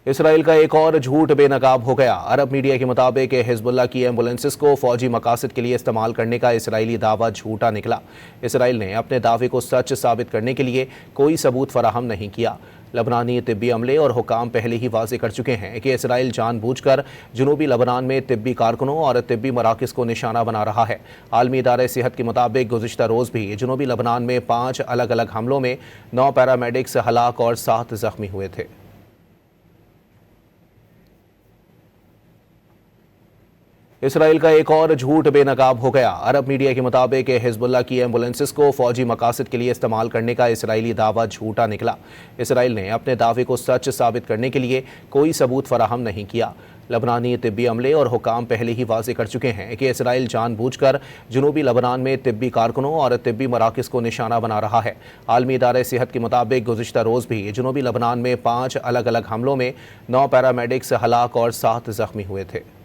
Israel का एक और झूठ बेनकाब हो गया। अरब मीडिया के मुताबिक हिजबुल्लाह की एम्बुलेंसेस को फौजी मकासद के लिए इस्तेमाल करने का इसराइली दावा झूठा निकला। इसराइल ने अपने दावे को सच साबित करने के लिए कोई सबूत फराहम नहीं किया। लबनानी तिब्बी अमले और हुकाम पहले ही वाजे कर चुके हैं कि इसराइल जानबूझकर जनूबी लबनान में तिब्बी कारकुनों और तिब्बी मराकज़ को निशाना बना रहा है। आलमी इदारे सेहत के मुताबिक गुज़िश्ता रोज़ भी जनूबी लबनान में 5 अलग अलग हमलों में 9 पैरामेडिक्स हलाक और 7 जख्मी हुए थे। इसराइल का एक और झूठ बेनकाब हो गया। अरब मीडिया के मुताबिक हिजबुल्लाह की एम्बुलेंसेस को फौजी मकासद के लिए इस्तेमाल करने का इसराइली दावा झूठा निकला। इसराइल ने अपने दावे को सच साबित करने के लिए कोई सबूत फराहम नहीं किया। लबनानी तिब्बी अमले और हुकाम पहले ही वाजे कर चुके हैं कि इसराइल जानबूझकर जनूबी लबनान में तिब्बी कारकुनों और तिब्बी मराकज़ को निशाना बना रहा है। आलमी इदारे सेहत के मुताबिक गुज़िश्ता रोज़ भी जनूबी लबनान में 5 अलग अलग हमलों में 9 पैरामेडिक्स हलाक और 7 जख्मी हुए थे।